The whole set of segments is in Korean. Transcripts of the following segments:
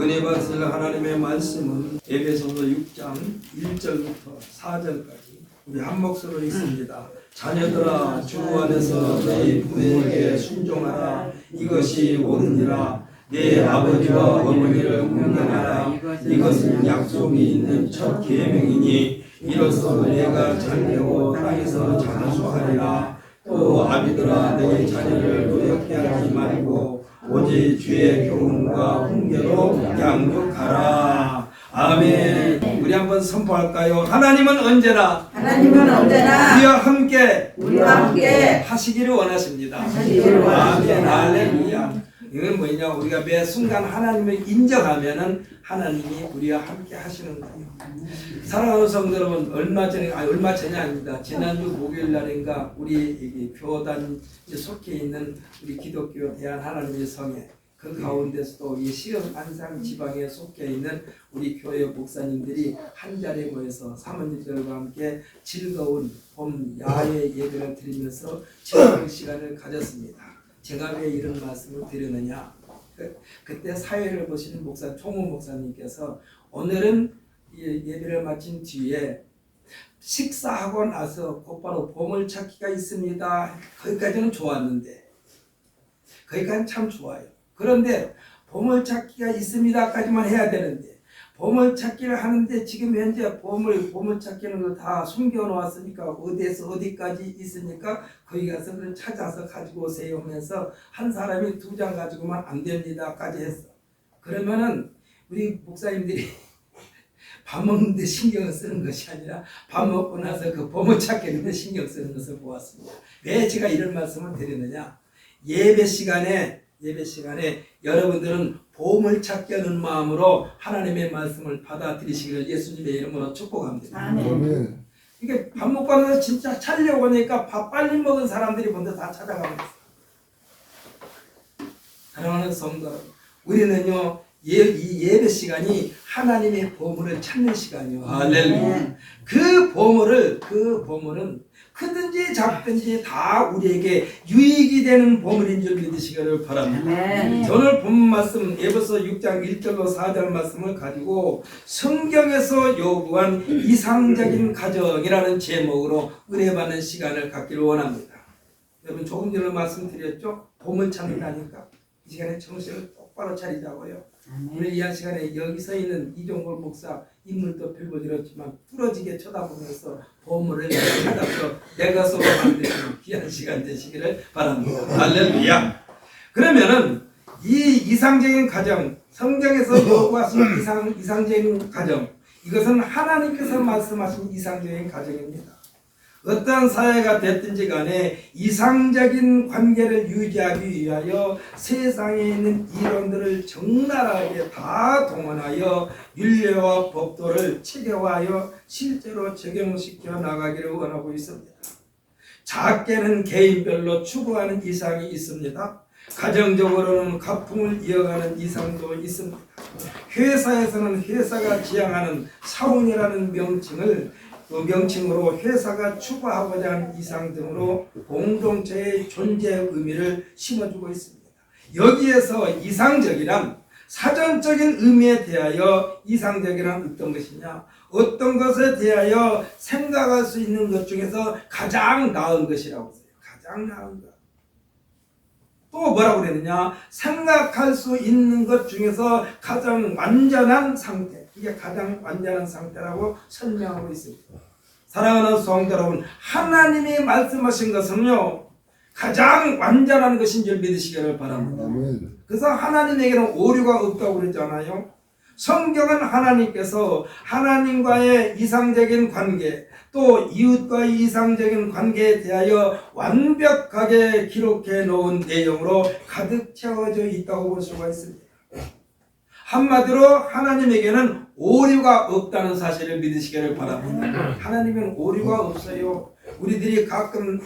은혜 받으실 하나님의 말씀은 에베소서 6장 1절부터 4절까지 우리 한 목소리로 읽습니다. 자녀들아 주 안에서 너희 부모에게 순종하라. 이것이 옳으니라. 네 아버지와 어머니를 공경하라. 이것은 약속이 있는 첫 계명이니 이로써 내가 잘되고 땅에서 장수하리라. 또 아비들아 너희 자녀를 노엽게 하지 말고 오직 주의 교훈과 훈계로 양육하라. 아멘. 우리 한번 선포할까요? 하나님은 언제나 우리와 함께 하시기를 원하십니다. 아멘. 할렐루야. 이건 뭐냐? 우리가 매 순간 하나님을 인정하면은 하나님이 우리와 함께 하시는 거예요. 사랑하는 성도 여러분, 얼마 전이 아닙니다. 지난주 목요일 날인가 우리 교단 속해 있는 우리 기독교 대한 하나님의 성에 그 가운데서도 이 시흥 안상 지방에 속해 있는 우리 교회 목사님들이 한 자리에 모여서 사모님들과 함께 즐거운 봄 야외 예배를 드리면서 즐거운 시간을 가졌습니다. 제가 왜 이런 말씀을 드리느냐? 그때 사회를 보시는 목사 총무 목사님께서 오늘은 예배를 마친 뒤에 식사하고 나서 곧바로 보물찾기가 있습니다. 거기까지는 좋았는데, 거기까지는 참 좋아요. 그런데 보물찾기가 있습니다까지만 해야 되는데, 보물찾기를 하는데 지금 현재 보물찾기는 다 숨겨놓았으니까 어디에서 어디까지 있으니까 거기 가서 그걸 찾아서 가지고 오세요 하면서 한 사람이 2장 가지고만 안 됩니다까지 했어. 그러면은 우리 목사님들이 밥 먹는데 신경을 쓰는 것이 아니라 밥 먹고 나서 그 보물찾기에 신경 쓰는 것을 보았습니다. 왜 제가 이런 말씀을 드리느냐? 예배 시간에 여러분들은 보물찾기 하는 마음으로 하나님의 말씀을 받아들이시기를 예수님의 이름으로 축복합니다. 아멘. 이게 밥 먹고 나서 진짜 찾으려고 하니까 밥 빨리 먹은 사람들이 먼저 다 찾아가고 있어요. 사랑하는 성도 여러분, 우리는요 이 예배 시간이 하나님의 보물을 찾는 시간이요. 할렐루야. 그 보물은 크든지 작든지 다 우리에게 유익이 되는 보물인 줄 믿으시기를 바랍니다. 오늘 본 말씀 에베소 6장 1절로 4절 말씀을 가지고 성경에서 요구한 이상적인 가정이라는 제목으로 은혜받는 시간을 갖기를 원합니다. 여러분 조금 전에 말씀드렸죠? 보물 찾는다니까 이 시간에 정신을 똑바로 차리자고요. 오늘 이 한 시간에 여기 서 있는 이종걸 목사 인물도 별거 들었지만 뚫어지게 쳐다보면서 보물을 찾아서 내가 서로 만드는 귀한 시간 되시기를 바랍니다. 할렐루야. 그러면은 이 이상적인 가정, 성경에서 요구하신 이상적인 가정, 이것은 하나님께서 말씀하신 이상적인 가정입니다. 어떠한 사회가 됐든지 간에 이상적인 관계를 유지하기 위하여 세상에 있는 이론들을 적나라하게 다 동원하여 윤리와 법도를 체계화하여 실제로 적용시켜 나가기를 원하고 있습니다. 작게는 개인별로 추구하는 이상이 있습니다. 가정적으로는 가풍을 이어가는 이상도 있습니다. 회사에서는 회사가 지향하는 사원이라는 명칭으로 회사가 추구하고자 하는 이상 등으로 공동체의 존재 의미를 심어주고 있습니다. 여기에서 이상적이란 사전적인 의미에 대하여 이상적이란 어떤 것이냐? 어떤 것에 대하여 생각할 수 있는 것 중에서 가장 나은 것이라고 했어요. 가장 나은 것. 또 뭐라고 그랬느냐? 생각할 수 있는 것 중에서 가장 완전한 상태. 이게 가장 완전한 상태라고 설명하고 있습니다. 사랑하는 성도 여러분, 하나님이 말씀하신 것은요 가장 완전한 것인 줄 믿으시기를 바랍니다. 아멘. 그래서 하나님에게는 오류가 없다고 그랬잖아요. 성경은 하나님께서 하나님과의 이상적인 관계, 또 이웃과의 이상적인 관계에 대하여 완벽하게 기록해 놓은 내용으로 가득 채워져 있다고 볼 수가 있습니다. 한마디로 하나님에게는 오류가 없다는 사실을 믿으시기를 바랍니다. 하나님은 오류가 없어요. 우리들이 가끔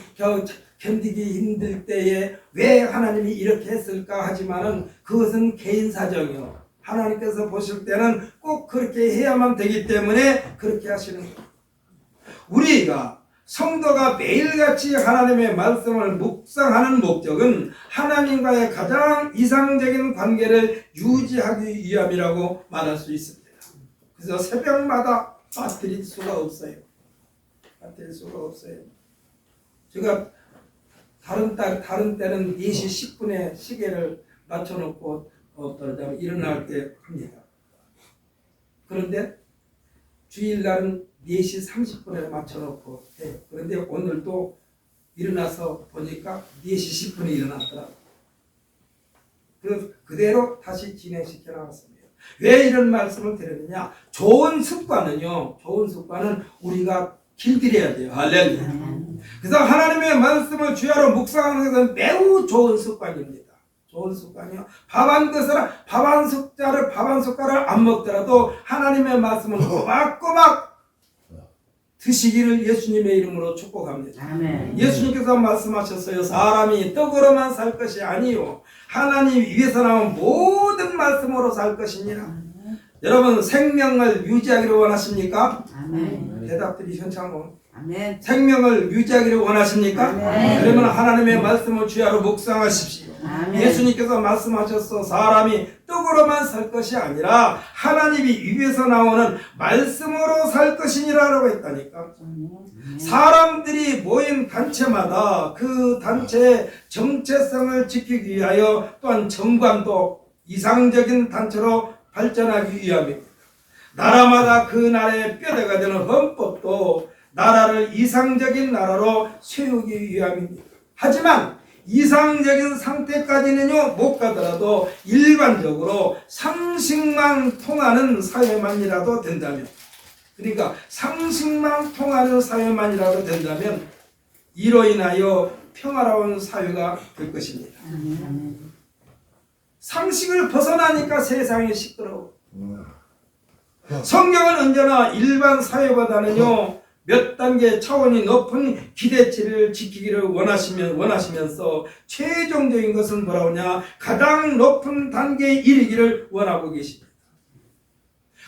견디기 힘들 때에 왜 하나님이 이렇게 했을까 하지만은 그것은 개인 사정이요. 하나님께서 보실 때는 꼭 그렇게 해야만 되기 때문에 그렇게 하시는 거예요. 우리가 성도가 매일같이 하나님의 말씀을 묵상하는 목적은 하나님과의 가장 이상적인 관계를 유지하기 위함이라고 말할 수 있습니다. 그래서 새벽마다 빠뜨릴 수가 없어요. 빠뜨릴 수가 없어요. 제가 다른 때는 4시 10분에 시계를 맞춰놓고 일어날 때 합니다. 그런데 주일날은 4시 30분에 맞춰놓고 해요. 그런데 오늘도 일어나서 보니까 4시 10분에 일어났더라고요. 그래서 그대로 다시 진행시켜 나갔습니다. 왜 이런 말씀을 드렸느냐? 좋은 습관은 우리가 길들여야 돼요. 할렐루야. 그래서 하나님의 말씀을 주야로 묵상하는 것은 매우 좋은 습관입니다. 좋은 습관이요. 밥 한 숟갈을 안 먹더라도 하나님의 말씀을 꼬박꼬박 드시기를 예수님의 이름으로 축복합니다. 아멘. 예수님께서 말씀하셨어요. 사람이 떡으로만 살 것이 아니요 하나님 위에서 나온 모든 말씀으로 살 것이니라. 여러분 생명을 유지하기를 원하십니까? 아멘. 대답들이 현창고. 아멘. 생명을 유지하기를 원하십니까? 아멘. 그러면 하나님의 말씀을 주야로 묵상하십시오. 아멘. 예수님께서 말씀하셨어. 사람이 떡으로만 살 것이 아니라 하나님이 입에서 나오는 말씀으로 살 것이니라라고 했다니까. 사람들이 모인 단체마다 그 단체의 정체성을 지키기 위하여 또한 정관도 이상적인 단체로 발전하기 위함입니다. 나라마다 그 나라의 뼈대가 되는 헌법도 나라를 이상적인 나라로 세우기 위함입니다. 하지만 이상적인 상태까지는요 못 가더라도 일반적으로 상식만 통하는 사회만이라도 된다면, 그러니까 상식만 통하는 사회만이라도 된다면 이로 인하여 평화로운 사회가 될 것입니다. 상식을 벗어나니까 세상이 시끄러워. 성경은 언제나 일반 사회보다는요 몇 단계 차원이 높은 기대치를 지키기를 원하시면서 최종적인 것은 뭐라고냐? 가장 높은 단계에 이르기를 원하고 계십니다.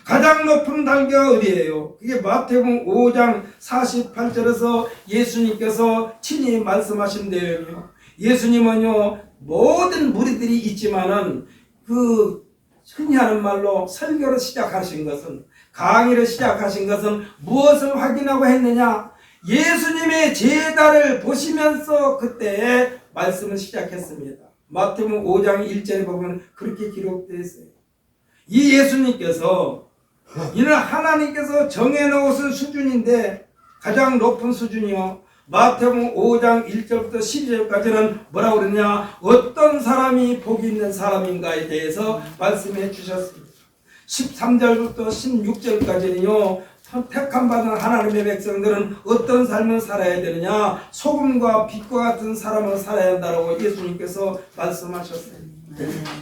가장 높은 단계가 어디예요? 그게 마태복음 5장 48절에서 예수님께서 친히 말씀하신 내용이요. 예수님은요 모든 무리들이 있지만은 그 흔히 하는 말로 설교를 시작하신 것은, 강의를 시작하신 것은 무엇을 확인하고 했느냐? 예수님의 제자를 보시면서 그때 말씀을 시작했습니다. 마태복음 5장 1절에 보면 그렇게 기록되어 있어요. 이 예수님께서 이는 하나님께서 정해놓으신 수준인데 가장 높은 수준이요. 마태복음 5장 1절부터 12절까지는 뭐라고 그러냐? 어떤 사람이 복이 있는 사람인가에 대해서 말씀해 주셨습니다. 13절부터 16절까지는요 택함받은 하나님의 백성들은 어떤 삶을 살아야 되느냐? 소금과 빛과 같은 사람을 살아야 한다고 예수님께서 말씀하셨어요.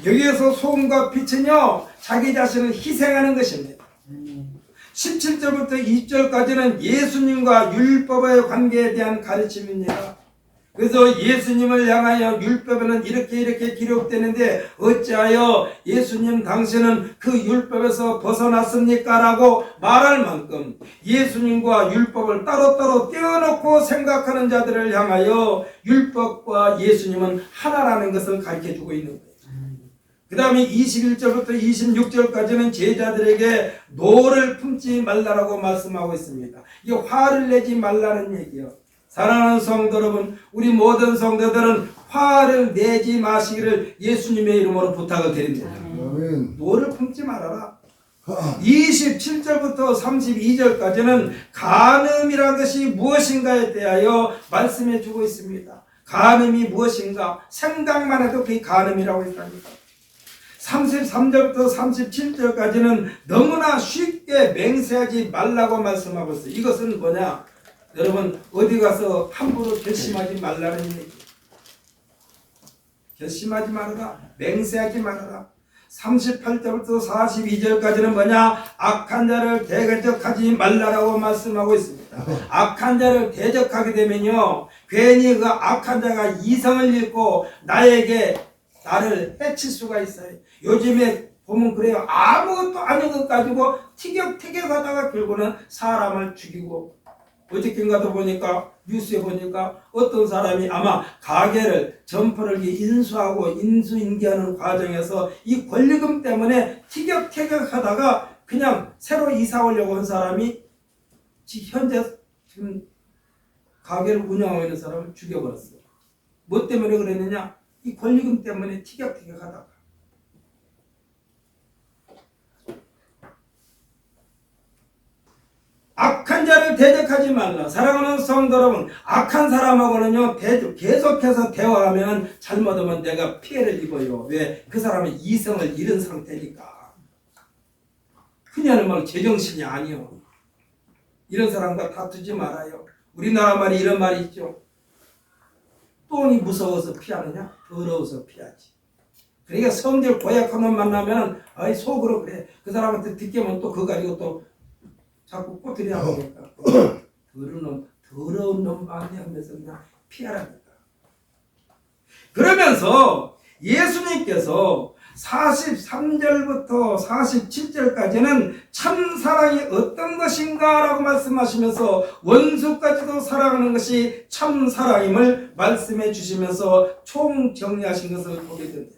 여기에서 소금과 빛은요 자기 자신을 희생하는 것입니다. 17절부터 20절까지는 예수님과 율법의 관계에 대한 가르침입니다. 그래서 예수님을 향하여 율법에는 이렇게 기록되는데 어찌하여 예수님 당신은 그 율법에서 벗어났습니까? 라고 말할 만큼 예수님과 율법을 따로따로 떼어놓고 생각하는 자들을 향하여 율법과 예수님은 하나라는 것을 가르쳐주고 있는 거예요. 그 다음에 21절부터 26절까지는 제자들에게 노를 품지 말라라고 말씀하고 있습니다. 이게 화를 내지 말라는 얘기예요. 사랑하는 성도 여러분, 우리 모든 성도들은 화를 내지 마시기를 예수님의 이름으로 부탁을 드립니다. 노를 품지 말아라. 27절부터 32절까지는 간음이라는 것이 무엇인가에 대하여 말씀해 주고 있습니다. 간음이 무엇인가? 생각만 해도 그게 간음이라고 했답니다. 33절부터 37절까지는 너무나 쉽게 맹세하지 말라고 말씀하고 있어요. 이것은 뭐냐? 여러분 어디 가서 함부로 결심하지 말라는 얘기. 결심하지 말아라. 맹세하지 말아라. 38절부터 42절까지는 뭐냐? 악한 자를 대적하지 말라라고 말씀하고 있습니다. 악한 자를 대적하게 되면요 괜히 그 악한 자가 이성을 잃고 나를 해칠 수가 있어요. 요즘에 보면 그래요. 아무것도 아닌 것 가지고 티격태격하다가 결국은 사람을 죽이고 어저께인가도 보니까 뉴스에 보니까 어떤 사람이 아마 가게를 점포를 인수하고 인수인계하는 과정에서 이 권리금 때문에 티격태격하다가 그냥 새로 이사 오려고 한 사람이 현재 지금 가게를 운영하고 있는 사람을 죽여버렸어요. 뭐 때문에 그랬느냐? 이 권리금 때문에 티격태격하다가. 악한 자를 대적하지 말라. 사랑하는 성도 여러분, 악한 사람하고는요 계속해서 대화하면 잘못하면 내가 피해를 입어요. 왜? 그 사람은 이성을 잃은 상태니까. 흔히 하는 말 제정신이 아니요. 이런 사람과 다투지 말아요. 우리나라 말이 이런 말이 있죠. 똥이 무서워서 피하느냐? 더러워서 피하지. 그러니까 성질 고약한 놈 만나면 아이 속으로 그래. 그 사람한테 듣기면 또 그거 가지고 또 자꾸 꼬투리 하니까 더러운 놈 많이 하면서 그냥 피하라니까. 그러면서 예수님께서 43절부터 47절까지는 참사랑이 어떤 것인가 라고 말씀하시면서 원수까지도 사랑하는 것이 참사랑임을 말씀해 주시면서 총정리하신 것을 보게 됩니다.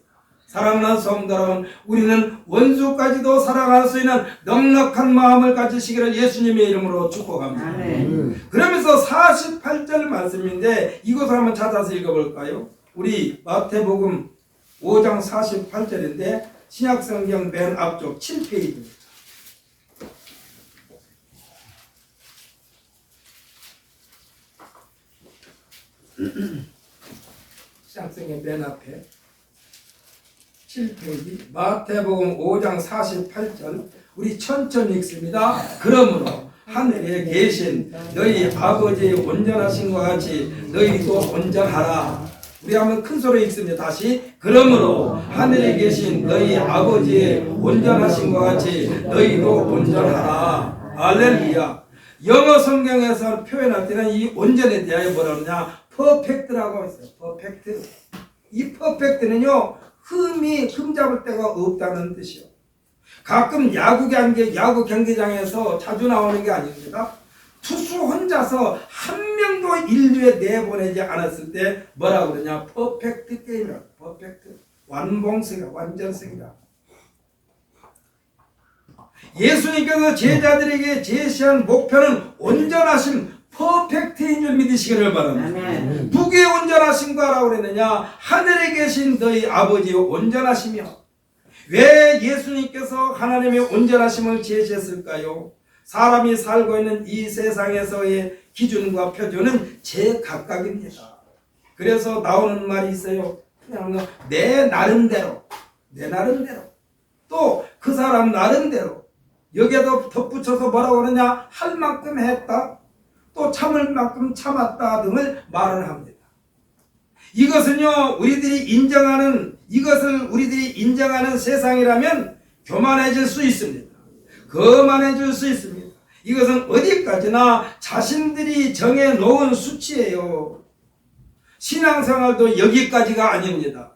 사랑하는 성도 여러분, 우리는 원수까지도 사랑할 수 있는 넉넉한 마음을 가지시기를 예수님의 이름으로 축복합니다. 아멘. 그러면서 48절 말씀인데 이것을 한번 찾아서 읽어볼까요? 우리 마태복음 5장 48절인데 신약성경 맨 앞쪽 7페이지입니다. 신약성경 맨 앞에 7페이지 마태복음 5장 48절 우리 천천히 읽습니다. 그러므로 하늘에 계신 너희 아버지의 온전하신 것 같이 너희도 온전하라. 우리 한번 큰 소리 읽습니다. 다시. 그러므로 하늘에 계신 너희 아버지의 온전하신 것 같이 너희도 온전하라. 할렐루야. 영어 성경에서 표현할 때는 이 온전에 대하여 뭐라 그러냐? 퍼펙트라고 했어요. 퍼펙트. 이 퍼펙트는요, 흠잡을 데가 없다는 뜻이요. 가끔 야구 경기장에서 자주 나오는 게 아닙니다. 투수 혼자서 한 명도 인류에 내보내지 않았을 때 뭐라고 그러냐? 퍼펙트 게임이라고. 퍼펙트. 완봉성이라, 완전성이라. 예수님께서 제자들에게 제시한 목표는 온전하심, 퍼펙트인 줄 믿으시기를 바랍니다. 누구의 온전하심과라고 그랬느냐? 하늘에 계신 너희 아버지의 온전하시며. 왜 예수님께서 하나님의 온전하심을 제시했을까요? 사람이 살고 있는 이 세상에서의 기준과 표준은 제각각입니다. 그래서 나오는 말이 있어요. 그냥 내 나름대로, 또 그 사람 나름대로, 여기에도 덧붙여서 뭐라고 그러냐? 할 만큼 했다, 또 참을 만큼 참았다 등을 말을 합니다. 이것은요, 우리들이 인정하는 세상이라면 교만해질 수 있습니다. 거만해질 수 있습니다. 이것은 어디까지나 자신들이 정해놓은 수치예요. 신앙생활도 여기까지가 아닙니다.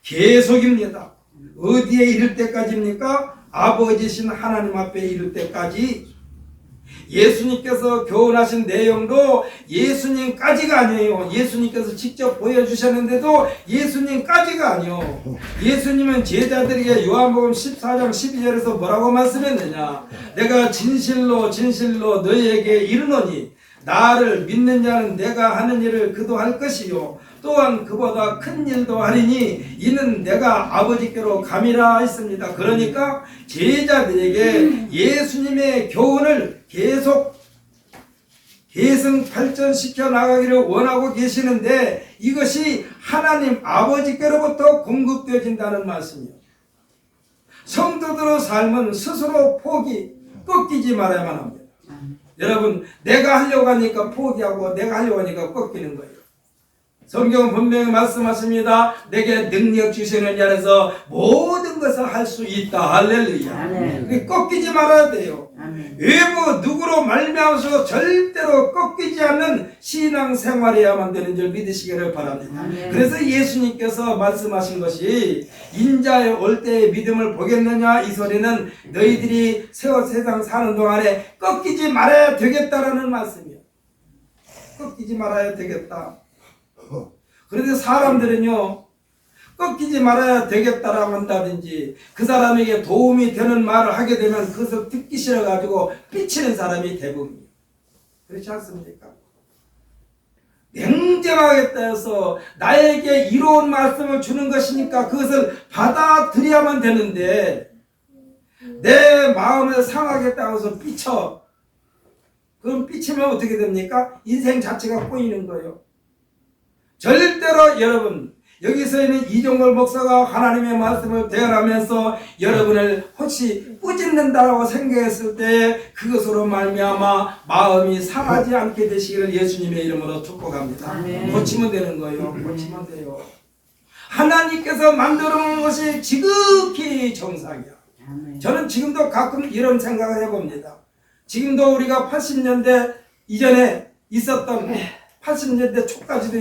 계속입니다. 어디에 이를 때까지입니까? 아버지신 하나님 앞에 이를 때까지. 예수님께서 교훈하신 내용도 예수님까지가 아니에요. 예수님께서 직접 보여주셨는데도 예수님까지가 아니에요. 예수님은 제자들에게 요한복음 14장 12절에서 뭐라고 말씀했느냐? 내가 진실로 너희에게 이르노니 나를 믿는 자는 내가 하는 일을 그도 할 것이요 또한 그보다 큰 일도 하리니 이는 내가 아버지께로 감이라 했습니다. 그러니까 제자들에게 예수님의 교훈을 계속 계승 발전시켜 나가기를 원하고 계시는데 이것이 하나님 아버지께로부터 공급되어진다는 말씀이에요. 성도들의 삶은 스스로 꺾이지 말아야만 합니다. 여러분, 내가 하려고 하니까 포기하고 내가 하려고 하니까 꺾이는 거예요. 성경은 분명히 말씀하십니다. 내게 능력 주시는 자에서 모든 것을 할 수 있다. 할렐루야. 꺾이지 말아야 돼요. 아멘. 외부 누구로 말미암아서 절대로 꺾이지 않는 신앙생활이야만 되는 줄 믿으시기를 바랍니다. 아멘. 그래서 예수님께서 말씀하신 것이 인자의 올 때의 믿음을 보겠느냐, 이 소리는 너희들이 세상 사는 동안에 꺾이지 말아야 되겠다라는 말씀이에요. 꺾이지 말아야 되겠다. 그런데 사람들은요, 꺾이지 말아야 되겠다라고 한다든지 그 사람에게 도움이 되는 말을 하게 되면 그것을 듣기 싫어가지고 삐치는 사람이 대부분이에요. 그렇지 않습니까? 냉정하겠다 해서 나에게 이로운 말씀을 주는 것이니까 그것을 받아들여야만 되는데 내 마음을 상하겠다고 해서 삐쳐. 그럼 삐치면 어떻게 됩니까? 인생 자체가 꼬이는 거예요. 절대로 여러분, 여기서 있는 이종걸 목사가 하나님의 말씀을 대언하면서 여러분을 혹시 꾸짖는다라고 생각했을 때 그것으로 말미암아 마음이 상하지 않게 되시기를 예수님의 이름으로 축복합니다. 아멘. 고치면 되는 거예요. 고치면 돼요. 하나님께서 만들어 놓은 것이 지극히 정상이야. 저는 지금도 가끔 이런 생각을 해봅니다. 지금도 우리가 80년대 이전에 있었던 80년대 초까지도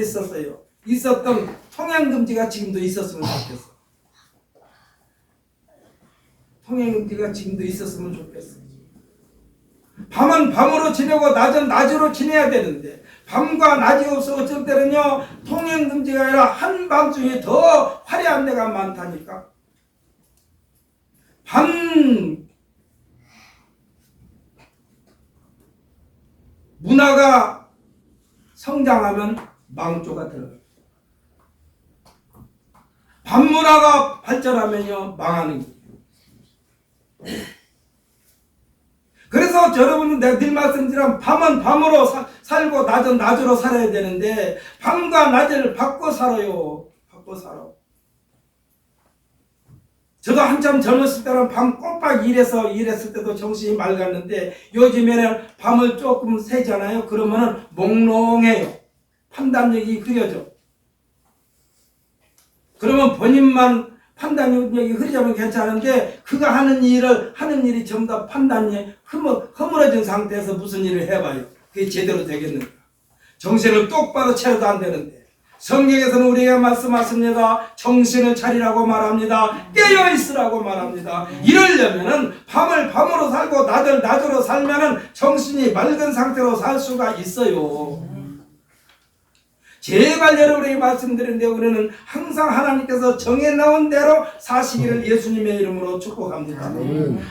있었던 통행금지가 지금도 있었으면 좋겠어. 통행금지가 지금도 있었으면 좋겠어. 밤은 밤으로 지내고 낮은 낮으로 지내야 되는데 밤과 낮이 없어 어쩔 때는요 통행금지가 아니라 한밤중에 더 화려한 데가 많다니까. 밤 문화가 성장하면 망조가 들어가요. 밤문화가 발전하면요 망하는 거예요. 그래서 여러분은 내가 늘 말씀드리면 밤은 밤으로 살고 낮은 낮으로 살아야 되는데 밤과 낮을 바꿔 살아요. 바꿔 살아. 저도 한참 젊었을 때는 밤 꼬박 일했을 때도 정신이 맑았는데 요즘에는 밤을 조금 새잖아요. 그러면은 몽롱해요. 판단력이 흐려져. 그러면 본인만 판단력이 흐리자면 괜찮은데 그가 하는 일이 전부 다 판단이 허물어진 상태에서 무슨 일을 해봐요. 그게 제대로 되겠는가. 정신을 똑바로 차려도 안 되는데 성경에서는 우리에게 말씀하십니다. 정신을 차리라고 말합니다. 깨어있으라고 말합니다. 이러려면은 밤을 밤으로 살고 낮을 낮으로 살면은 정신이 맑은 상태로 살 수가 있어요. 제발 여러분에게 말씀드리는데 우리는 항상 하나님께서 정해놓은 대로 사시기를 예수님의 이름으로 축복합니다.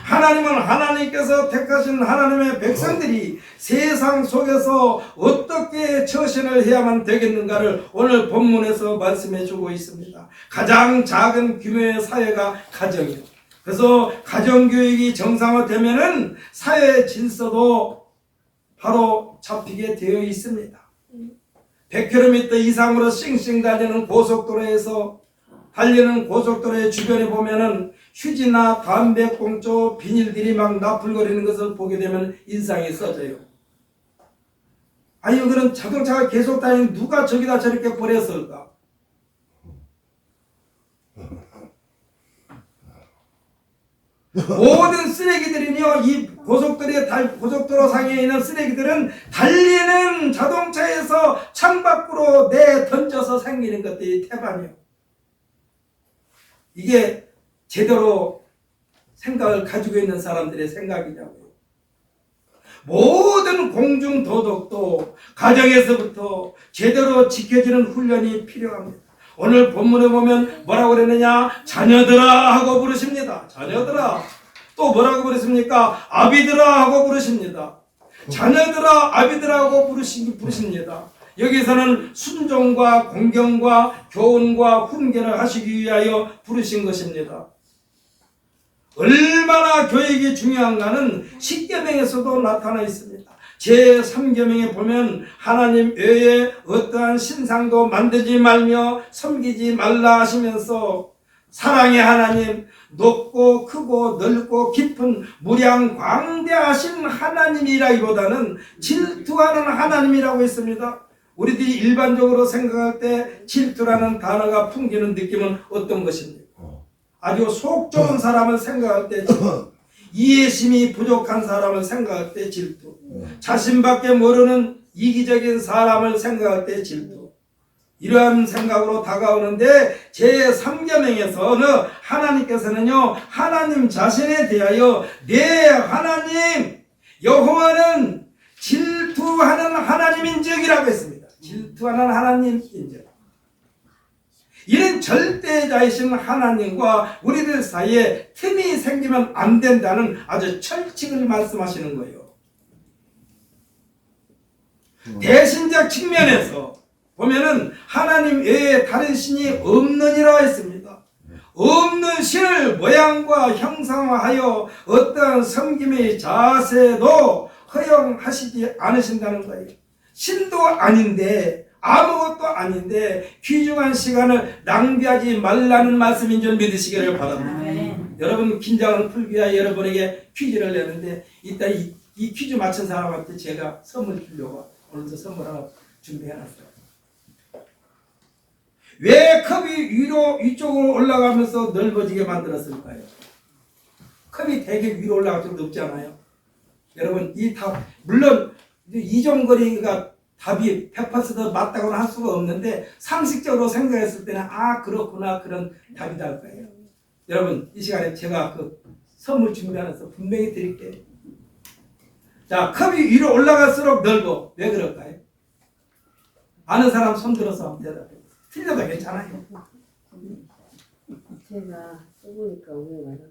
하나님은 하나님께서 택하신 하나님의 백성들이 세상 속에서 어떻게 처신을 해야만 되겠는가를 오늘 본문에서 말씀해 주고 있습니다. 가장 작은 규모의 사회가 가정이에요. 그래서 가정교육이 정상화되면은 사회 질서도 바로 잡히게 되어 있습니다. 100km 이상으로 쌩쌩 달리는 고속도로에서 달리는 고속도로의 주변에 보면은 휴지나 담배꽁초 비닐들이 막 나풀거리는 것을 보게 되면 인상이 써져요. 아니 그런 자동차가 계속 다니는 누가 저기다 저렇게 버렸을까? 모든 쓰레기들은요, 이 고속도로 상에 있는 쓰레기들은 달리는 자동차에서 창밖으로 던져서 생기는 것들이 태반이에요. 이게 제대로 생각을 가지고 있는 사람들의 생각이냐고요. 모든 공중도덕도 가정에서부터 제대로 지켜지는 훈련이 필요합니다. 오늘 본문에 보면 뭐라고 그랬느냐? 자녀들아 하고 부르십니다. 자녀들아. 또 뭐라고 부르십니까? 아비들아 하고 부르십니다. 자녀들아 아비들아 하고 부르십니다. 여기서는 순종과 공경과 교훈과 훈계를 하시기 위하여 부르신 것입니다. 얼마나 교육이 중요한가는 십계명에서도 나타나 있습니다. 제3계명에 보면 하나님 외에 어떠한 신상도 만들지 말며 섬기지 말라 하시면서 사랑의 하나님, 높고 크고 넓고 깊은 무량 광대하신 하나님이라기보다는 질투하는 하나님이라고 했습니다. 우리들이 일반적으로 생각할 때 질투라는 단어가 풍기는 느낌은 어떤 것입니까? 아주 속 좁은 사람을 생각할 때 질투, 이해심이 부족한 사람을 생각할 때 질투, 자신밖에 모르는 이기적인 사람을 생각할 때 질투, 이러한 생각으로 다가오는데 제3계명에서는 하나님께서는요 하나님 자신에 대하여 내 하나님 여호와는 질투 질투하는 하나님인적이라고 했습니다. 질투하는 하나님인적. 이런 절대자이신 하나님과 우리들 사이에 틈이 생기면 안 된다는 아주 철칙을 말씀하시는 거예요. 대신적 측면에서 보면은 하나님 외에 다른 신이 없느니라 했습니다. 없는 신을 모양과 형상화하여 어떠한 섬김의 자세도 허용하시지 않으신다는 거예요. 신도 아닌데 아무것도 아닌데 귀중한 시간을 낭비하지 말라는 말씀인 줄 믿으시기를 바랍니다. 여러분 긴장을 풀기 위해 여러분에게 퀴즈를 내는데 이따 이 퀴즈 맞춘 사람한테 제가 선물 주려고 오늘도 선물 하나 준비해놨어요. 왜 컵이 위쪽으로 올라가면서 넓어지게 만들었을까요? 컵이 되게 위로 올라갈 때 높잖아요. 여러분 이 답 물론 이종거리가 답이 100% 맞다고는 할 수가 없는데 상식적으로 생각했을 때는 아 그렇구나 그런 답이 날 거예요. 여러분 이 시간에 제가 그 선물 준비하면서 분명히 드릴게요. 자, 컵이 위로 올라갈수록 넓어. 왜 그럴까요? 아는 사람 손 들어서 한번 대답해요. 틀려도 괜찮아요. 제가 써보니까 왜 말하는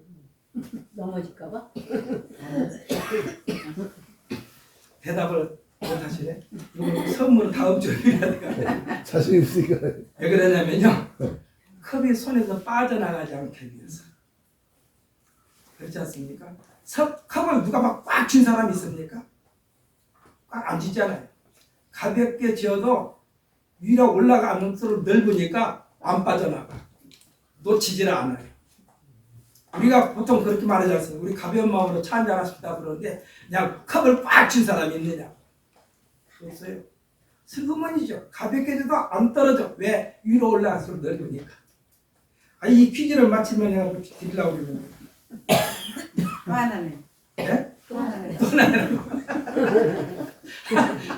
넘어질까봐? 대답을 못하시네. 이거 선물은 다음 주에 해야 돼요. 자신 있으니까. 왜 그러냐면요. 컵이 손에서 빠져나가지 않게 위해서. 그렇지 않습니까? 컵을 누가 막 꽉 쥔 사람이 있습니까? 꽉 안 쥐잖아요. 가볍게 쥐어도 위로 올라가면서 넓으니까 안 빠져나가. 놓치지를 않아요. 우리가 보통 그렇게 말하지 않습니까? 우리 가벼운 마음으로 차 한잔 하십시다 그러는데 그냥 컵을 꽉 쥔 사람이 있느냐? 없어요. 슬그머니죠. 가볍게 쥐어도 안 떨어져. 왜? 위로 올라갈수록 넓으니까. 이 퀴즈를 마치면 내가 드리려고 그러는데. 또 하나네. 네? 또 하나네. 또 하나라고.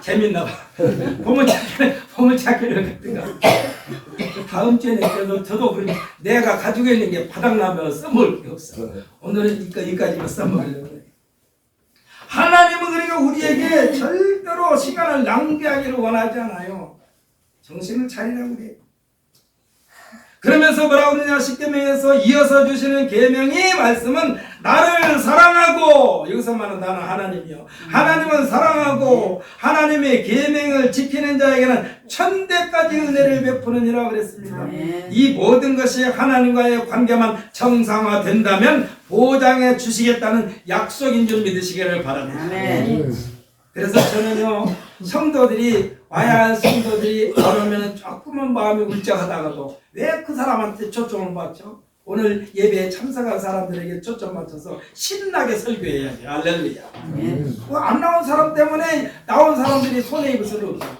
재밌나 봐. 보물찾기를 같은가. 다음 주에는 저도 그러니 내가 가지고 있는 게 바닥나면 써먹을 게 없어. 오늘은 여기까지만 써먹으려고 그래. 하나님은 그러니까 우리에게 절대로 시간을 낭비하기를 원하지 않아요. 정신을 차리라고 그래요. 그러면서 뭐라고 그러냐 십계명에서 이어서 주시는 계명의 말씀은 나를 사랑하고 여기서 말하는 나는 하나님이요. 하나님은 사랑하고 하나님의 계명을 지키는 자에게는 천대까지 은혜를 베푸느니라 그랬습니다. 이 모든 것이 하나님과의 관계만 정상화된다면 보장해 주시겠다는 약속인 줄 믿으시기를 바랍니다. 그래서 저는요 성도들이 와야 할 성도들이 안 오면 조금은 마음이 울적하다가도 왜 그 사람한테 초점을 맞죠? 오늘 예배에 참석한 사람들에게 초점 맞춰서 신나게 설교해야지. 할렐루야. 안 나온 사람 때문에 나온 사람들이 손해 입을 수는 없어요.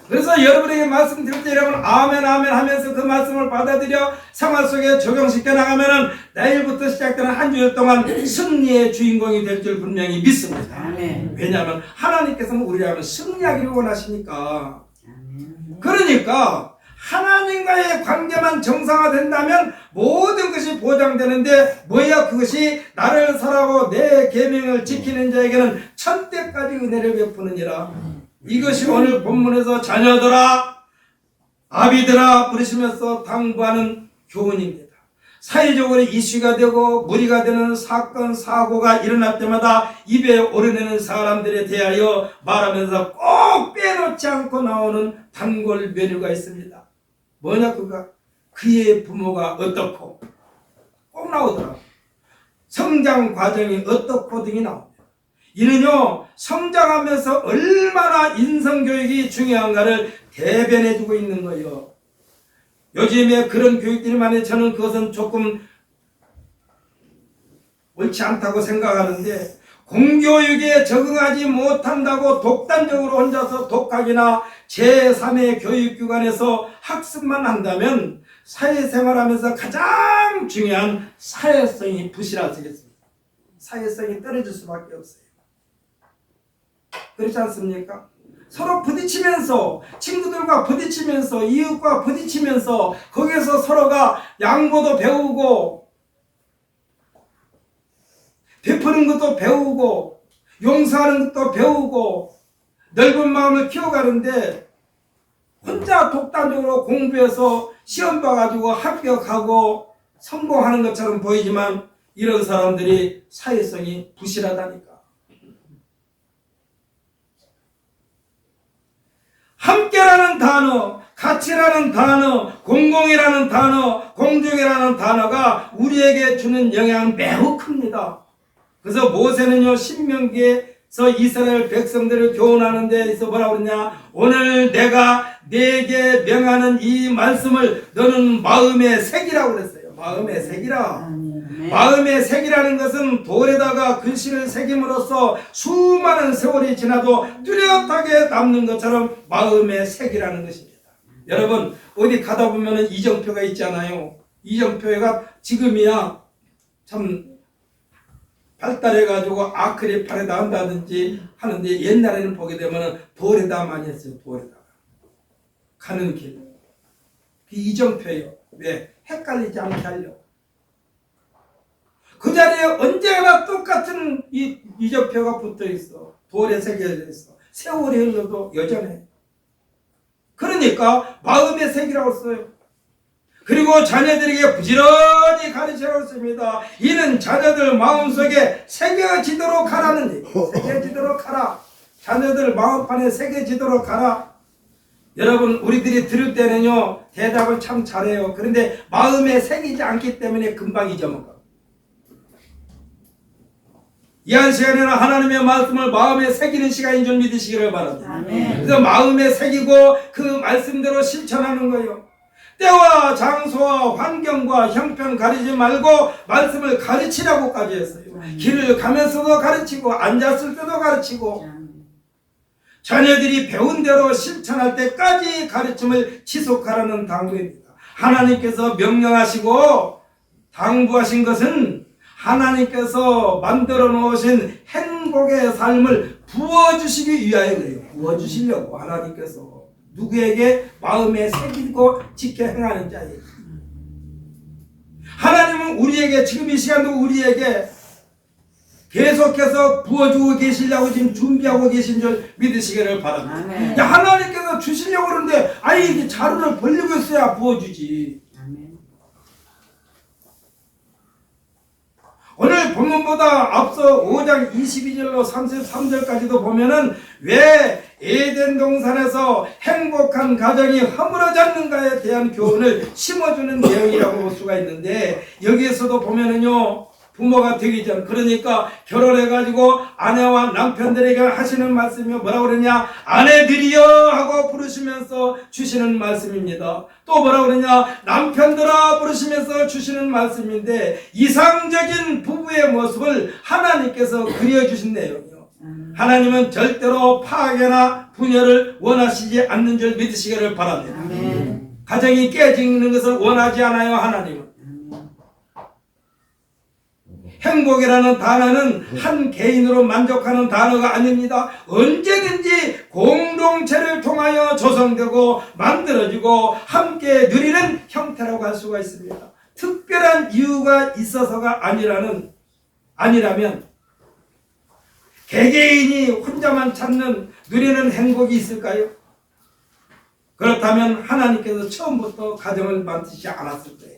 그래서 여러분에게 말씀드릴 때 여러분 아멘 아멘 하면서 그 말씀을 받아들여 생활 속에 적용시켜 나가면은 내일부터 시작되는 한 주일 동안 승리의 주인공이 될 줄 분명히 믿습니다. 아멘. 왜냐하면 하나님께서는 우리라면 승리하기를 원하시니까. 그러니까 하나님과의 관계만 정상화된다면 모든 것이 보장되는데 뭐야 그것이 나를 사랑하고 내 계명을 지키는 자에게는 천대까지 은혜를 베푸느니라. 이것이 오늘 본문에서 자녀들아 아비들아 부르시면서 당부하는 교훈입니다. 사회적으로 이슈가 되고 무리가 되는 사건 사고가 일어날 때마다 입에 오르내는 사람들에 대하여 말하면서 꼭 빼놓지 않고 나오는 단골 메뉴가 있습니다. 뭐냐 그가 그의 부모가 어떻고 꼭 나오더라고요. 성장 과정이 어떻고 등이 나옵니다. 이는요 성장하면서 얼마나 인성교육이 중요한가를 대변해주고 있는 거예요. 요즘에 그런 교육들이 많이 저는 그것은 조금 옳지 않다고 생각하는데 공교육에 적응하지 못한다고 독단적으로 혼자서 독학이나 제3의 교육기관에서 학습만 한다면 사회생활하면서 가장 중요한 사회성이 부실화되겠습니다. 사회성이 떨어질 수밖에 없어요. 그렇지 않습니까? 서로 부딪히면서 친구들과 부딪히면서 이웃과 부딪히면서 거기에서 서로가 양보도 배우고 베푸는 것도 배우고 용서하는 것도 배우고 넓은 마음을 키워가는데 혼자 독단적으로 공부해서 시험 봐가지고 합격하고 성공하는 것처럼 보이지만 이런 사람들이 사회성이 부실하다니까. 함께라는 단어, 가치라는 단어, 공공이라는 단어, 공정이라는 단어가 우리에게 주는 영향은 매우 큽니다. 그래서 모세는요, 신명기에서 이스라엘 백성들을 교훈하는 데서 뭐라고 그러냐, 오늘 내가 네게 명하는 이 말씀을 너는 마음에 새기라고 그랬어요. 마음에 새기라. 마음의 색이라는 것은 돌에다가 글씨를 새김으로써 수많은 세월이 지나도 뚜렷하게 남는 것처럼 마음의 색이라는 것입니다. 여러분 어디 가다 보면 이정표가 있잖아요. 이정표가 지금이야 참 발달해가지고 아크릴 팔에다 한다든지 하는데 옛날에는 보게 되면 돌에다 많이 했어요. 돌에다가 가는 길. 그 이정표예요. 왜? 헷갈리지 않게 하려고. 그 자리에 언제나 똑같은 이정표가 붙어 있어. 돌에 새겨져 있어. 세월이 흘러도 여전해. 그러니까 마음의 색이라고 써요. 그리고 자녀들에게 부지런히 가르치라고 씁니다. 이는 자녀들 마음속에 새겨지도록 하라는 얘기. 새겨지도록 하라. 자녀들 마음판에 새겨지도록 하라. 여러분 우리들이 들을 때는요 대답을 참 잘해요. 그런데 마음에 새기지 않기 때문에 금방 잊어먹어. 이 한 시간에는 하나님의 말씀을 마음에 새기는 시간인 줄 믿으시기를 바랍니다. 아멘. 그래서 마음에 새기고 그 말씀대로 실천하는 거예요. 때와 장소와 환경과 형편 가리지 말고 말씀을 가르치라고까지 했어요. 길을 가면서도 가르치고 앉았을 때도 가르치고 자녀들이 배운 대로 실천할 때까지 가르침을 지속하라는 당부입니다. 하나님께서 명령하시고 당부하신 것은 하나님께서 만들어 놓으신 행복의 삶을 부어주시기 위하여 그래요. 부어주시려고 하나님께서 누구에게 마음에 새기고 지켜 행하는 자예요. 하나님은 우리에게 지금 이 시간도 우리에게 계속해서 부어주고 계시려고 지금 준비하고 계신 줄 믿으시기를 바랍니다. 야, 하나님께서 주시려고 그러는데 이게 자루를 벌리고 있어야 부어주지. 오늘 본문보다 앞서 5장 22절로 33절까지도 보면은 왜 에덴 동산에서 행복한 가정이 허물어졌는가에 대한 교훈을 심어주는 내용이라고 볼 수가 있는데 여기에서도 보면은요 부모가 되기 전 그러니까 결혼해가지고 아내와 남편들에게 하시는 말씀이 뭐라고 그러냐 아내들이여 하고 부르시면서 주시는 말씀입니다. 또 뭐라고 그러냐 남편들아 부르시면서 주시는 말씀인데 이상적인 부부의 모습을 하나님께서 그려주신 내용이요. 하나님은 절대로 파괴나 분열을 원하시지 않는 줄 믿으시기를 바랍니다. 가정이 깨지는 것을 원하지 않아요. 하나님은. 행복이라는 단어는 한 개인으로 만족하는 단어가 아닙니다. 언제든지 공동체를 통하여 조성되고 만들어지고 함께 누리는 형태라고 할 수가 있습니다. 특별한 이유가 있어서가 아니라면 개개인이 혼자만 찾는 누리는 행복이 있을까요? 그렇다면 하나님께서 처음부터 가정을 만드시지 않았을 거예요.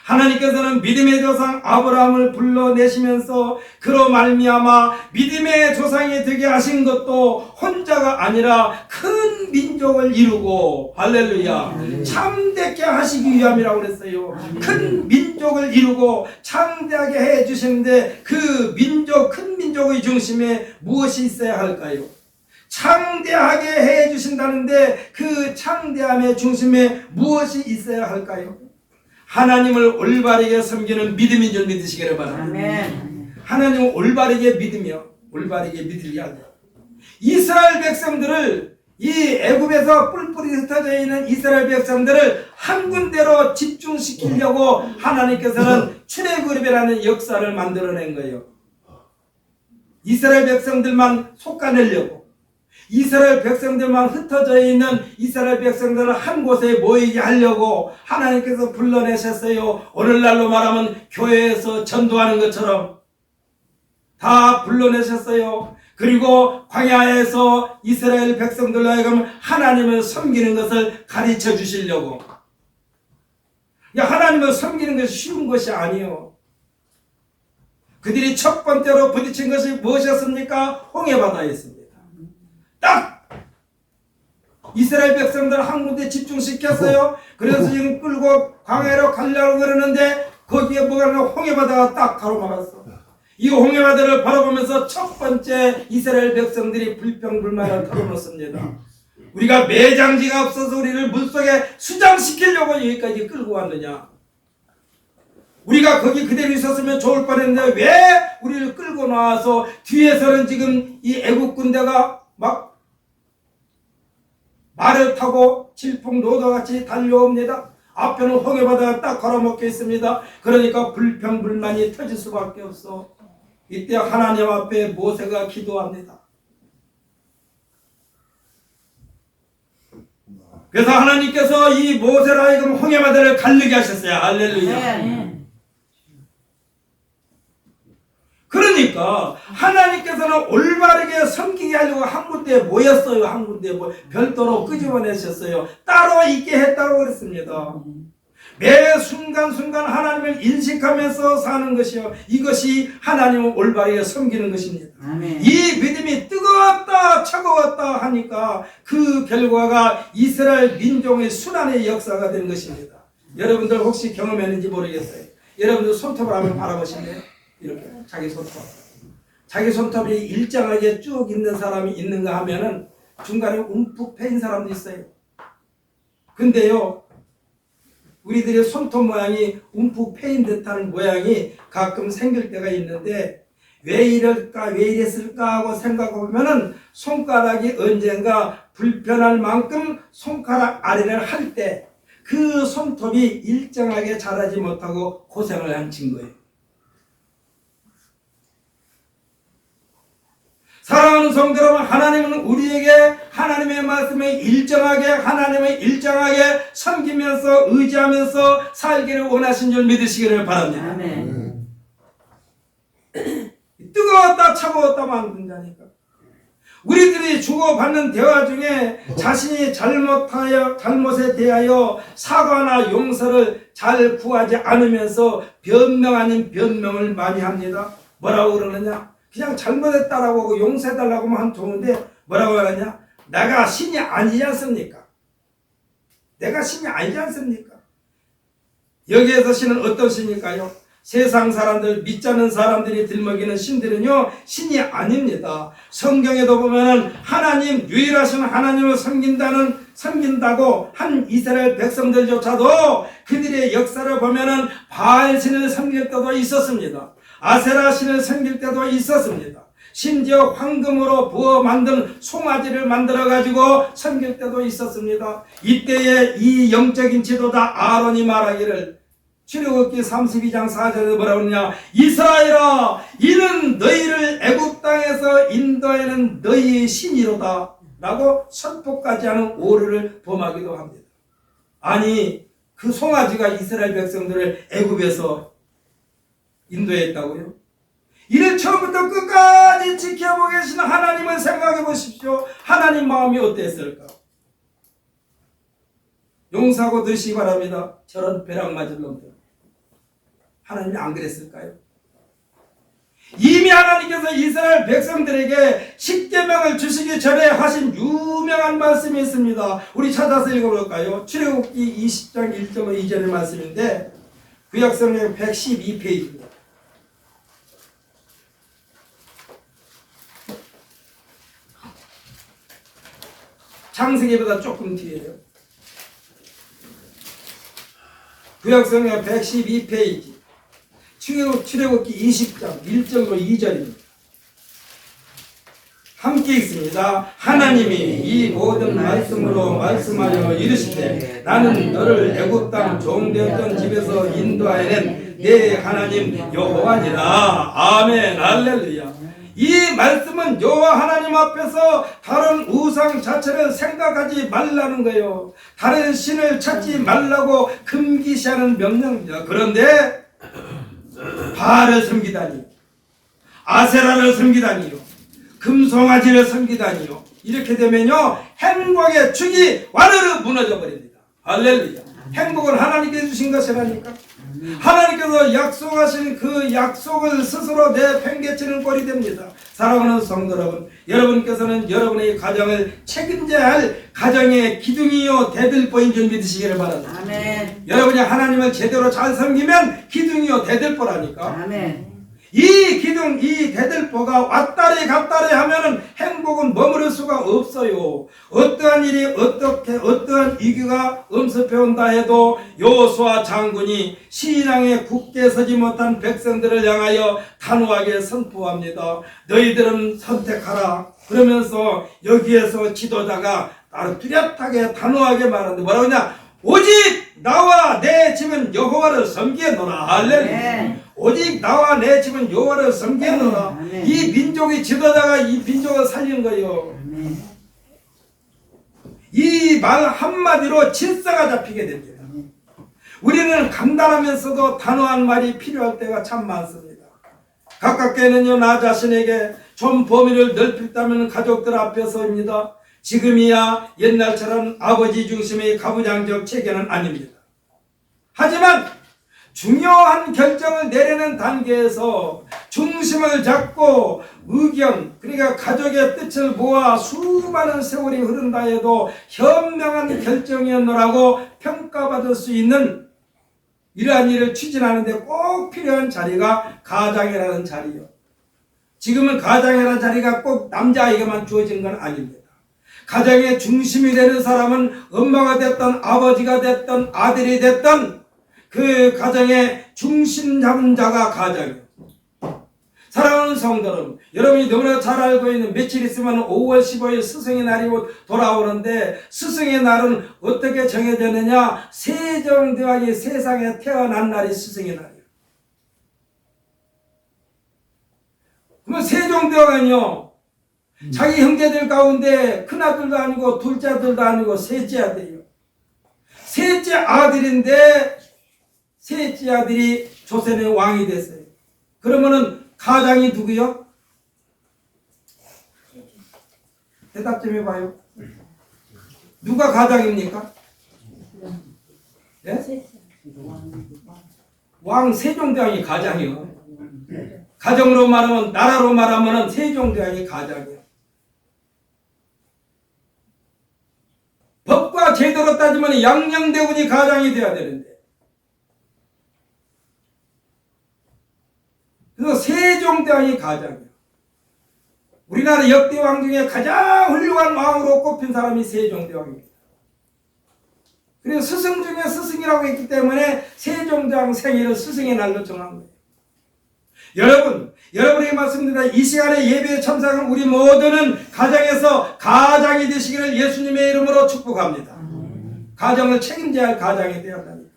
하나님께서는 믿음의 조상 아브라함을 불러내시면서 그로 말미암아 믿음의 조상이 되게 하신 것도 혼자가 아니라 큰 민족을 이루고 할렐루야 참되게 하시기 위함이라고 그랬어요. 큰 민족을 이루고 창대하게 해주시는데 그 민족 큰 민족의 중심에 무엇이 있어야 할까요? 창대하게 해주신다는데 그 창대함의 중심에 무엇이 있어야 할까요? 하나님을 올바르게 섬기는 믿음인 줄 믿으시기를 바랍니다. 아멘. 하나님을 올바르게 믿으며 올바르게 믿으려 하죠. 이스라엘 백성들을 이 애굽에서 뿔뿔이 흩어져 있는 이스라엘 백성들을 한 군데로 집중시키려고 하나님께서는 출애굽이라는 역사를 만들어낸 거예요. 이스라엘 백성들만 솎아내려고 이스라엘 백성들만 흩어져 있는 이스라엘 백성들을 한 곳에 모이게 하려고 하나님께서 불러내셨어요. 오늘날로 말하면 교회에서 전도하는 것처럼 다 불러내셨어요. 그리고 광야에서 이스라엘 백성들로 하여금 하나님을 섬기는 것을 가르쳐 주시려고. 하나님을 섬기는 것이 쉬운 것이 아니요. 그들이 첫 번째로 부딪힌 것이 무엇이었습니까? 홍해바다였습니다. 딱 이스라엘 백성들 한 군데 집중시켰어요. 그래서 지금 끌고 광야로 가려고 그러는데 거기에 뭐가 나와? 홍해바다가 딱 가로막았어. 이 홍해바다를 바라보면서 첫 번째 이스라엘 백성들이 불평불만을 털어놓습니다. 우리가 매장지가 없어서 우리를 물속에 수장시키려고 여기까지 끌고 왔느냐? 우리가 거기 그대로 있었으면 좋을 뻔했는데 왜 우리를 끌고 나와서 뒤에서는 지금 이 애국 군대가 막 말을 타고 질풍노도같이 달려옵니다. 앞에는 홍해바다가 딱 걸어먹혀 있습니다. 그러니까 불평불만이 터질 수밖에 없어. 이때 하나님 앞에 모세가 기도합니다. 그래서 하나님께서 이 모세로 하여금 홍해바다를 갈르게 하셨어요. 할렐루야. 그러니까 하나님께서는 올바르게 섬기게 하려고 한 군데에 모였어요. 한 군데에 별도로 끄집어내셨어요. 따로 있게 했다고 그랬습니다. 매 순간순간 하나님을 인식하면서 사는 것이요, 이것이 하나님을 올바르게 섬기는 것입니다. 아멘. 이 믿음이 뜨거웠다 차가웠다 하니까 그 결과가 이스라엘 민족의 순환의 역사가 된 것입니다. 여러분들 혹시 경험했는지 모르겠어요. 여러분들 손톱을 한번 바라보실래요? 이렇게 자기 손톱, 자기 손톱이 일정하게 쭉 있는 사람이 있는가 하면은 중간에 움푹 패인 사람도 있어요. 근데요, 우리들의 손톱 모양이 움푹 패인 듯한 모양이 가끔 생길 때가 있는데 왜 이럴까, 왜 이랬을까 하고 생각해보면은 손가락이 언젠가 불편할 만큼 손가락 아래를 할 때 그 손톱이 일정하게 자라지 못하고 고생을 한 증거예요. 사랑하는 성도 여러분, 하나님은 우리에게 하나님의 말씀을 하나님을 일정하게 섬기면서 의지하면서 살기를 원하신 줄 믿으시기를 바랍니다. 아멘. 뜨거웠다 차가웠다 만든다니까. 우리들이 주고받는 대화 중에 자신이 잘못에 대하여 사과나 용서를 잘 구하지 않으면서 변명 아닌 변명을 많이 합니다. 뭐라고 그러느냐? 그냥 잘못했다라고 하고 용서해달라고 하면 좋은데 뭐라고 하느냐? 내가 신이 아니지 않습니까? 내가 신이 아니지 않습니까? 여기에서 신은 어떤 신일까요? 세상 사람들, 믿지 않는 사람들이 들먹이는 신들은요, 신이 아닙니다. 성경에도 보면은 하나님, 유일하신 하나님을 섬긴다고 한 이스라엘 백성들조차도 그들의 역사를 보면은 바알 신을 섬길 때도 있었습니다. 아세라 신을 섬길 때도 있었습니다. 심지어 황금으로 부어 만든 송아지를 만들어 가지고 섬길 때도 있었습니다. 이때에 이 영적인 지도자 아론이 말하기를, 출애굽기 32장 4절에 뭐라고 하느냐? 이스라엘아, 이는 너희를 애굽 땅에서 인도하는 너희의 신이로다 라고 선포까지 하는 오류를 범하기도 합니다. 아니, 그 송아지가 이스라엘 백성들을 애굽에서 인도했다고요? 이를 처음부터 끝까지 지켜보고 계시는 하나님을 생각해 보십시오. 하나님 마음이 어땠을까? 용서하고 드시기 바랍니다. 저런 벼락 맞은 놈들. 하나님이 안 그랬을까요? 이미 하나님께서 이스라엘 백성들에게 십계명을 주시기 전에 하신 유명한 말씀이 있습니다. 우리 찾아서 읽어볼까요? 출애굽기 20장 1절 2절의 말씀인데 구약성경 112페이지입니다. 창세기보다 조금 뒤에요. 구약성경 112페이지 출애굽기 20장 1절로 2절입니다. 함께 읽습니다. 하나님이 이 모든 말씀으로 말씀하여 이르시되 나는 너를 애굽 땅 종되었던 집에서 인도하여낸 내 하나님 여호와니라. 아멘. 할렐루야. 이 말씀은 여호와 하나님 앞에서 다른 우상 자체를 생각하지 말라는 거예요. 다른 신을 찾지 말라고 금기시하는 명령입니다. 그런데 바알을 섬기다니, 아세라를 섬기다니요, 금송아지를 섬기다니요. 이렇게 되면요 행복의 축이 완으로 무너져 버립니다. 할렐루야. 행복은 하나님께 주신 것이라니까. 하나님께서 약속하신 그 약속을 스스로 내팽개치는 꼴이 됩니다. 사랑하는 성도 여러분, 여러분께서는 여러분의 가정을 책임져야 할 가정의 기둥이요 대들보인 줄 믿으시기를 바랍니다. 아멘. 여러분이 하나님을 제대로 잘 섬기면 기둥이요 대들보라니까. 아멘. 이 기둥, 이 대들보가 왔다리 갔다리 하면은 행복은 머무를 수가 없어요. 어떠한 일이 어떠한 위기가 엄습해 온다 해도 여호수아 장군이 신앙에 굳게 서지 못한 백성들을 향하여 단호하게 선포합니다. 너희들은 선택하라. 그러면서 여기에서 지도자가 나를 뚜렷하게 단호하게 말하는데 뭐라고 하냐? 오직 나와 내 집은 여호와를 섬기노라. 할렐루야. 오직 나와 내 집은 여호와를 섬기노라. 아멘. 이 민족의 지도자가 이 민족을 살린 거예요. 아멘. 이 말 한마디로 질서가 잡히게 됩니다. 우리는 간단하면서도 단호한 말이 필요할 때가 참 많습니다. 가깝게는요 나 자신에게 좀 범위를 넓혔다면 가족들 앞에서입니다. 지금이야 옛날처럼 아버지 중심의 가부장적 체계는 아닙니다. 하지만 중요한 결정을 내리는 단계에서 중심을 잡고 의견, 그러니까 가족의 뜻을 모아 수많은 세월이 흐른다 해도 현명한 결정이었노라고 평가받을 수 있는 이러한 일을 추진하는 데 꼭 필요한 자리가 가장이라는 자리요. 지금은 가장이라는 자리가 꼭 남자에게만 주어진 건 아닙니다. 가정의 중심이 되는 사람은 엄마가 됐던 아버지가 됐던 아들이 됐던 그 가정의 중심 잡은 자가 가장이에요. 사랑하는 성도는 여러분이 너무나 잘 알고 있는 며칠 있으면 5월 15일 스승의 날이 돌아오는데 스승의 날은 어떻게 정해졌느냐? 세종대왕이 세상에 태어난 날이 스승의 날이에요. 그러면 세종대왕은요 자기 형제들 가운데 큰아들도 아니고 둘째 아들도 아니고 셋째 아들이에요. 셋째 아들인데 셋째 아들이 조선의 왕이 됐어요. 그러면은 가장이 누구요? 대답 좀 해봐요. 누가 가장입니까? 네? 왕 세종대왕이 가장이요. 가정으로 말하면 나라로 말하면 세종대왕이 가장이요. 법과 제도로 따지면 양녕대군이 가장이 되어야 되는데 그래서 세종대왕이 가장이에요. 우리나라 역대 왕 중에 가장 훌륭한 왕으로 꼽힌 사람이 세종대왕입니다. 그래서 스승 중에 스승이라고 했기 때문에 세종대왕 생일을 스승의 날로 정한 거예요. 여러분에게 말씀드립니다. 이 시간에 예배의 참석한 우리 모두는 가정에서 가장이 되시기를 예수님의 이름으로 축복합니다. 가정을 책임져야 할 가장이 되어야 한다니까.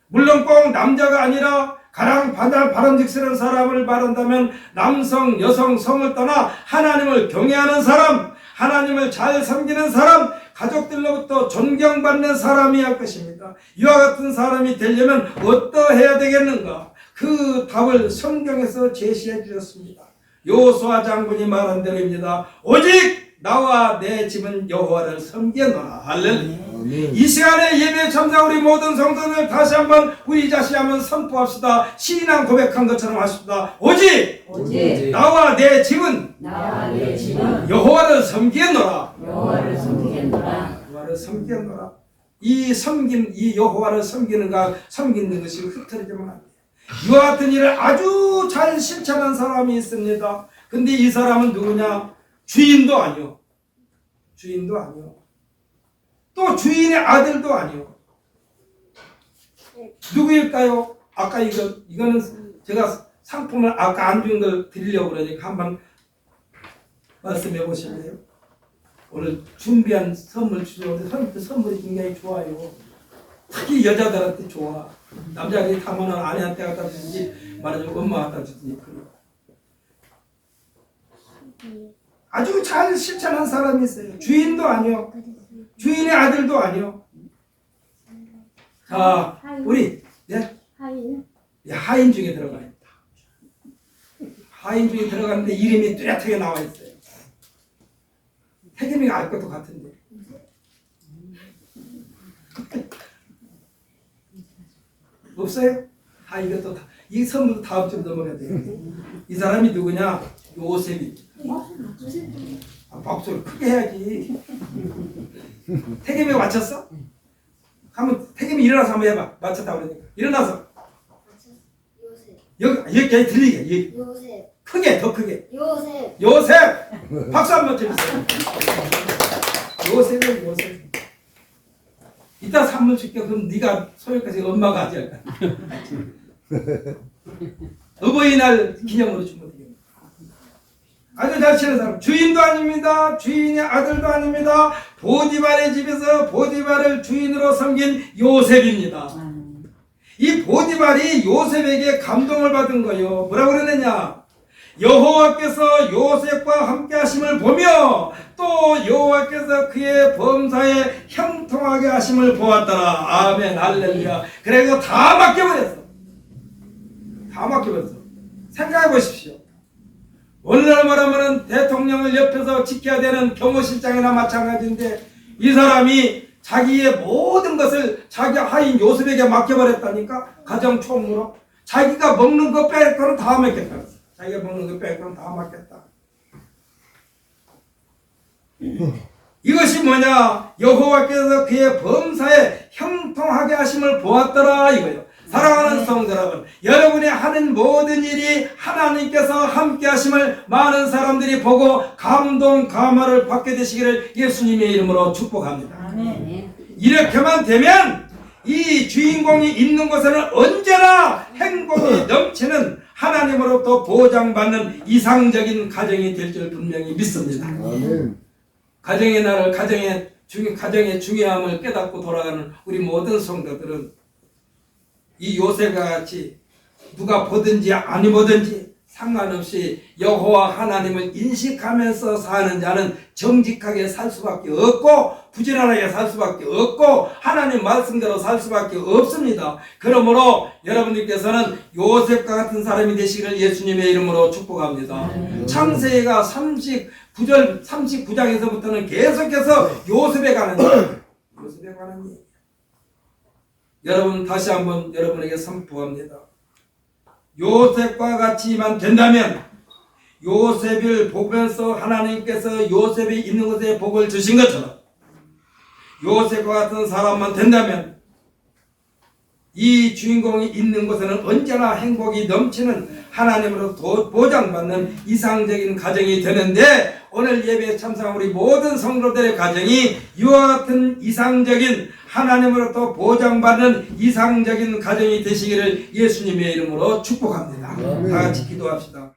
물론 꼭 남자가 아니라 가장 바람직스러운 사람을 말한다면 남성, 여성, 성을 떠나 하나님을 경외하는 사람, 하나님을 잘 섬기는 사람, 가족들로부터 존경받는 사람이 할 것입니다. 이와 같은 사람이 되려면 어떠해야 되겠는가? 그 답을 성경에서 제시해 주셨습니다. 여호수아 장군이 말한 대로입니다. 오직 나와 내 집은 여호와를 섬기노라. 할렐루야. 이 시간에 예배에 참석한 우리 모든 성도들 다시 한번 우리 자신이 한번 선포합시다. 신앙 고백한 것처럼 하십시다. 오직 나와 내 집은 여호와를 섬기노라. 여호와를 섬기겠노라. 여호와를 섬기노라. 이 섬김, 이 여호와를 섬기는 것이 흩어지면 안 돼요. 이와 같은 일을 아주 잘 실천한 사람이 있습니다. 근데 이 사람은 누구냐? 주인도 아니요. 주인도 아니요. 또 주인의 아들도 아니요. 누구일까요? 아까 이거는 제가 상품을 아까 안 준 걸 드리려고 그러니까 한번 말씀해 보실래요? 오늘 준비한 선물 주셨는데 선물이 굉장히 좋아요. 특히 여자들한테 좋아. 남자들이 타면은 아내한테 갖다 주든지 말하자면 엄마 갖다 주든지. 아주 잘 실천한 사람이 있어요. 주인도 아니요. 주인의 아들도 아니요. 자, 우리 하인 중에 들어가 있다. 하인 중에 들어갔는데 이름이 뚜렷하게 나와 있어요. 태겸이가 알 것도 같은데. 없어요? 이것도 다, 이 선물도 다음 주로 넘어가야 돼요. 이 사람이 누구냐? 요셉입니다. 박수를 크게 해야지. 태겸이가 맞췄어? 한번 태겸이 일어나서 한번 해봐. 맞췄다 그러니까. 일어나서. 여기 들리게. 여기. 요셉. 크게, 더 크게. 요셉. 요셉! 박수 한번 쳐주세요. 요셉은 요셉. 이따 선물 줄게. 그럼 네가 소유까지 엄마가 하지 않을까? 어버이날 기념으로 주면 되겠네. 아주 잘 치는 사람. 주인도 아닙니다. 주인의 아들도 아닙니다. 보디발의 집에서 보디발을 주인으로 섬긴 요셉입니다. 이 보디발이 요셉에게 감동을 받은 거예요. 뭐라고 그러느냐? 여호와께서 요셉과 함께 하심을 보며 또 여호와께서 그의 범사에 형통하게 하심을 보았더라. 아멘 할렐루야. 그래서 다 맡겨버렸어. 다 맡겨버렸어. 생각해 보십시오. 오늘날 말하면 대통령을 옆에서 지켜야 되는 경호실장이나 마찬가지인데 이 사람이 자기의 모든 것을 자기 하인 요셉에게 맡겨버렸다니까. 가정총무로 자기가 먹는 거 뺄 거는 다 맡겼다. 자기가 먹는 거 뺄 거는 다 맡겼다. 이것이 뭐냐? 여호와께서 그의 범사에 형통하게 하심을 보았더라 이거예요. 사랑하는 성도 여러분, 여러분이 하는 모든 일이 하나님께서 함께 하심을 많은 사람들이 보고 감동, 감화를 받게 되시기를 예수님의 이름으로 축복합니다. 아멘. 이렇게만 되면 이 주인공이 있는 곳에는 언제나 행복이 넘치는 하나님으로부터 보장받는 이상적인 가정이 될 줄 분명히 믿습니다. 아멘. 가정의 날을 가정의 중요함을 깨닫고 돌아가는 우리 모든 성도들은 이 요셉과 같이 누가 보든지 아니 보든지 상관없이 여호와 하나님을 인식하면서 사는 자는 정직하게 살 수밖에 없고 부지런하게 살 수밖에 없고 하나님 말씀대로 살 수밖에 없습니다. 그러므로 여러분들께서는 요셉과 같은 사람이 되시기를 예수님의 이름으로 축복합니다. 창세기가 39장에서부터는 계속해서 요셉에 관한 얘기예요. 요셉에 관한 얘기. 여러분 다시 한번 여러분에게 선포합니다. 요셉과 같이만 된다면 요셉을 보면서 하나님께서 요셉이 있는 곳에 복을 주신 것처럼 요셉과 같은 사람만 된다면 이 주인공이 있는 곳에는 언제나 행복이 넘치는 하나님으로부터 보장받는 이상적인 가정이 되는데 오늘 예배에 참석한 우리 모든 성도들의 가정이 이와 같은 이상적인 하나님으로부터 보장받는 이상적인 가정이 되시기를 예수님의 이름으로 축복합니다. 다 같이 기도합시다.